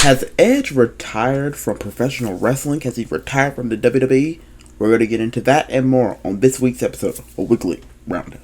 Has Edge retired from professional wrestling? Has he retired from the WWE? We're going to get into that and more on this week's episode of Weekly Roundup.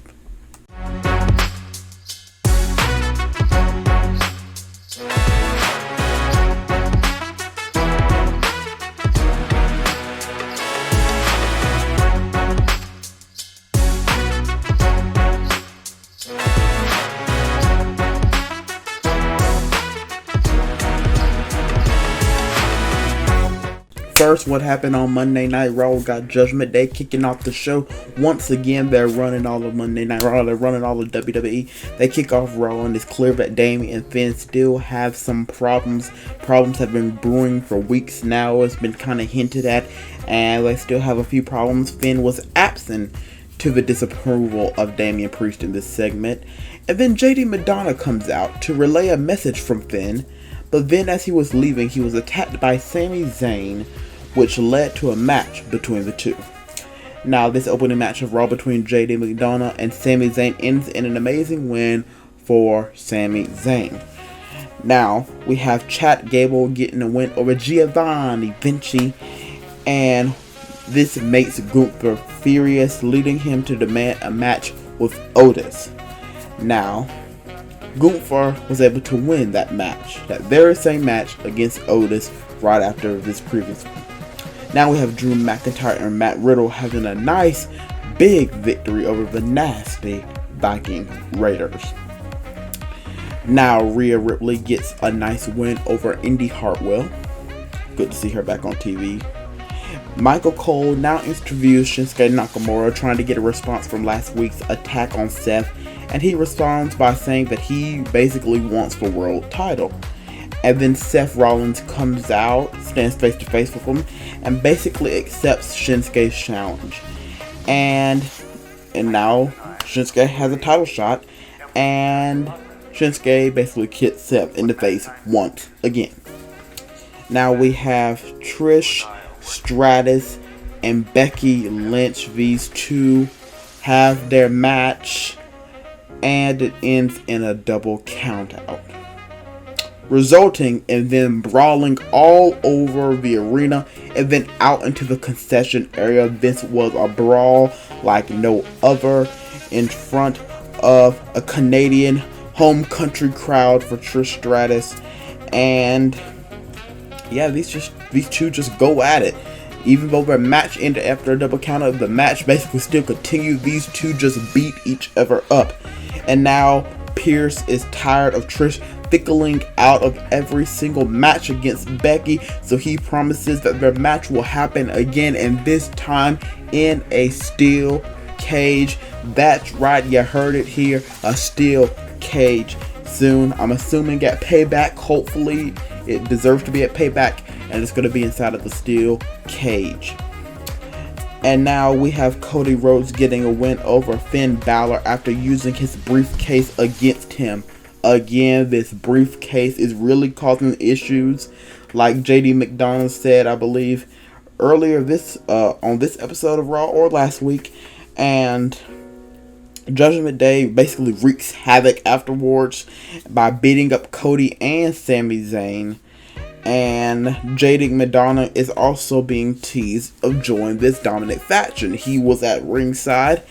First, what happened on Monday Night Raw? We got Judgment Day kicking off the show. Once again, they're running all of Monday Night Raw. They're running all of WWE. They kick off Raw, and it's clear that Damian and Finn still have some problems. Problems have been brewing for weeks now. It's been kind of hinted at, and they still have a few problems. Finn was absent to the disapproval of Damian Priest in this segment. And then JD Madonna comes out to relay a message from Finn. But then as he was leaving, he was attacked by Sami Zayn, which led to a match between the two. Now, this opening match of Raw between JD Madonna and Sami Zayn ends in an amazing win for Sami Zayn. Now, we have Chad Gable getting a win over Giovanni Vinci, and this makes Gunther furious, leading him to demand a match with Otis. Now, Gunther was able to win that match, that very same match against Otis right after this previous one. Now we have Drew McIntyre and Matt Riddle having a nice big victory over the nasty Viking Raiders. Now Rhea Ripley gets a nice win over Indy Hartwell. Good to see her back on TV. Michael Cole now interviews Shinsuke Nakamura, trying to get a response from last week's attack on Seth, and he responds by saying that he basically wants the world title. And then Seth Rollins comes out, stands face to face with him, and basically accepts Shinsuke's challenge. And now Shinsuke has a title shot, and Shinsuke basically kicks Seth in the face once again. Now we have Trish Stratus and Becky Lynch. These two have their match, and it ends in a double countout, resulting in them brawling all over the arena and then out into the concession area. This was a brawl like no other, in front of a Canadian home country crowd for Trish Stratus. And yeah, these two just go at it. Even though their match ended after a double countout, the match basically still continued. These two just beat each other up. And now Pierce is tired of Trish fickling out of every single match against Becky, so he promises that their match will happen again, and this time in a steel cage. That's right, you heard it here, a steel cage. Soon, I'm assuming at Payback. Hopefully it deserves to be at Payback, and it's going to be inside of the steel cage. And now we have Cody Rhodes getting a win over Finn Balor after using his briefcase against him. Again, this briefcase is really causing issues, like JD McDonald said, I believe, earlier on this episode of Raw or last week. And Judgment Day basically wreaks havoc afterwards by beating up Cody and Sami Zayn. And JD Madonna is also being teased of joining this dominant faction. He was at ringside.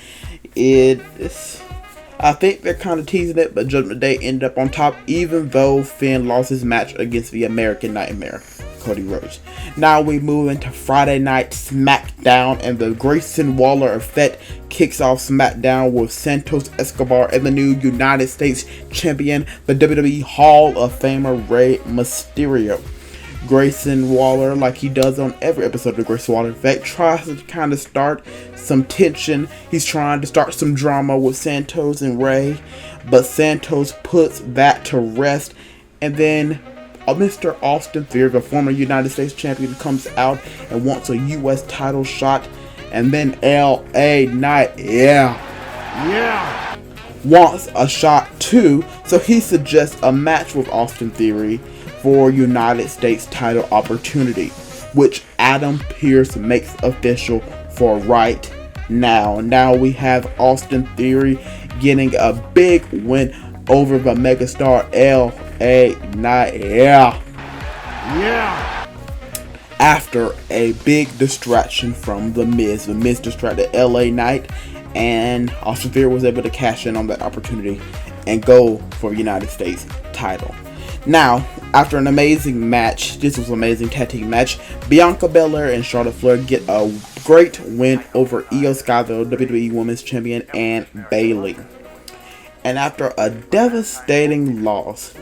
I think they're kind of teasing it, but Judgment Day ended up on top, even though Finn lost his match against the American Nightmare, Cody Rhodes. Now we move into Friday Night Smackdown, and the Grayson Waller effect kicks off Smackdown with Santos Escobar and the new United States Champion, the WWE Hall of Famer Rey Mysterio. Grayson Waller, like he does on every episode of the Grayson Waller Effect, tries to kind of start some tension. He's trying to start some drama with Santos and Rey, but Santos puts that to rest. And then Mr. Austin Theory, the former United States Champion, comes out and wants a U.S. title shot. And then L.A. Knight, wants a shot too, so he suggests a match with Austin Theory for United States title opportunity, which Adam Pearce makes official for right now. Now we have Austin Theory getting a big win over the megastar L.A. Knight. Yeah. After a big distraction from The Miz. The Miz distracted LA Knight, and Austin Theory was able to cash in on that opportunity and go for the United States title. Now, after an amazing match, this was an amazing tag team match, Bianca Belair and Charlotte Flair get a great win over Io Sky, the WWE Women's Champion, and Bayley. And after a devastating loss,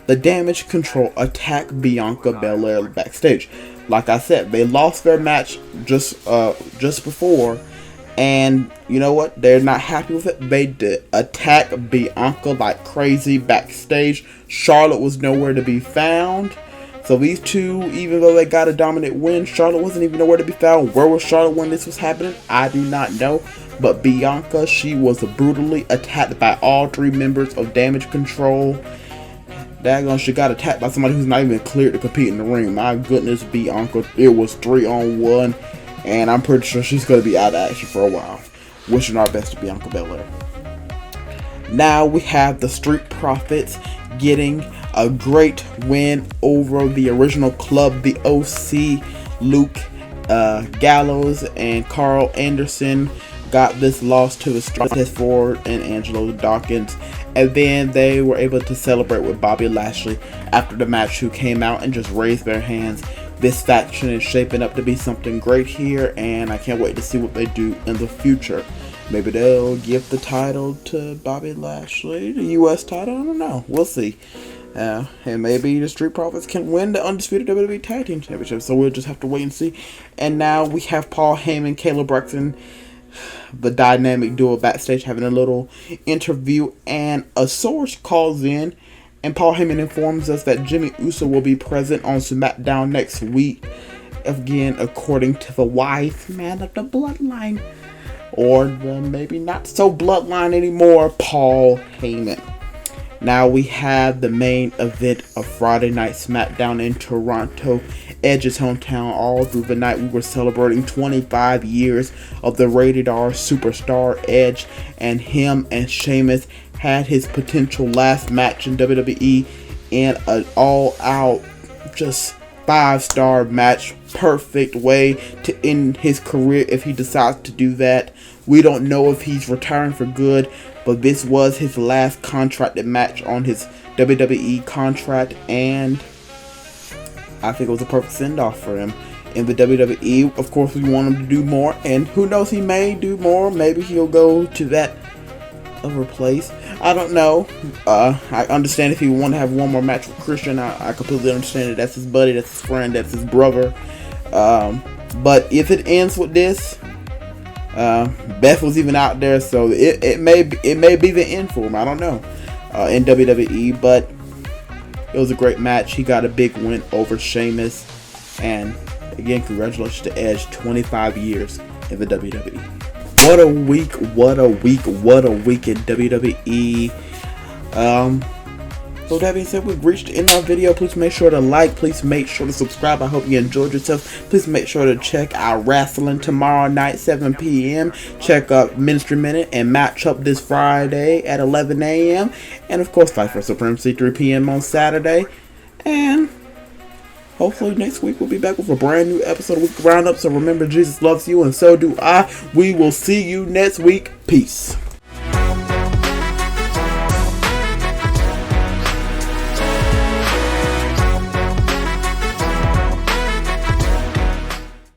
the Damage Control attack Bianca Belair backstage. Like I said, they lost their match just before, and you know what? They're not happy with it. They did attack Bianca like crazy backstage. Charlotte was nowhere to be found. So these two, even though they got a dominant win, Charlotte wasn't even nowhere to be found. Where was Charlotte when this was happening? I do not know. But Bianca, she was brutally attacked by all three members of Damage Control. Daggone, she got attacked by somebody who's not even cleared to compete in the ring. My goodness, Bianca. It was 3-on-1. And I'm pretty sure she's going to be out of action for a while. Wishing our best to Bianca Belair. Now we have the Street Profits getting a great win over the original club, the OC. Luke Gallows and Carl Anderson got this loss to the Street Ford and Angelo Dawkins. And then they were able to celebrate with Bobby Lashley after the match, who came out and just raised their hands. This faction is shaping up to be something great here, and I can't wait to see what they do in the future. Maybe they'll give the title to Bobby Lashley, the U.S. title, I don't know. We'll see. And maybe the Street Profits can win the undisputed WWE Tag Team Championship, so we'll just have to wait and see. And now we have Paul Heyman, Caleb Braxton, the dynamic duo backstage, having a little interview, and a source calls in, and Paul Heyman informs us that Jimmy Uso will be present on SmackDown next week, again according to the wise man of the bloodline, or the maybe not so bloodline anymore, Paul Heyman. Now we have the main event of Friday Night SmackDown in Toronto, Edge's hometown. All through the night we were celebrating 25 years of the Rated R superstar Edge, and him and Sheamus had his potential last match in WWE in an all-out, just 5-star match. Perfect way to end his career if he decides to do that. We don't know if he's retiring for good, but this was his last contracted match on his WWE contract, and I think it was a perfect send-off for him in the WWE. Of course, we want him to do more, and who knows, he may do more. Maybe he'll go to that other place. I don't know. I understand if he want to have one more match with Christian. I completely understand it. That's his buddy, that's his friend, that's his brother. But if it ends with this, Beth was even out there, so it may be the end for him. I don't know in WWE, but it was a great match. He got a big win over Sheamus, and again, congratulations to Edge. 25 years in the WWE. What a week! What a week! What a week in WWE. So that being said, we've reached the end of our video. Please make sure to like. Please make sure to subscribe. I hope you enjoyed yourself. Please make sure to check out Wrasslin tomorrow night, 7 p.m. Check out Ministry Minute and Match Up this Friday at 11 a.m. And of course, Fight for Supremacy, 3 p.m. on Saturday. And hopefully next week we'll be back with a brand new episode of Weekly Roundup. So remember, Jesus loves you and so do I. We will see you next week. Peace.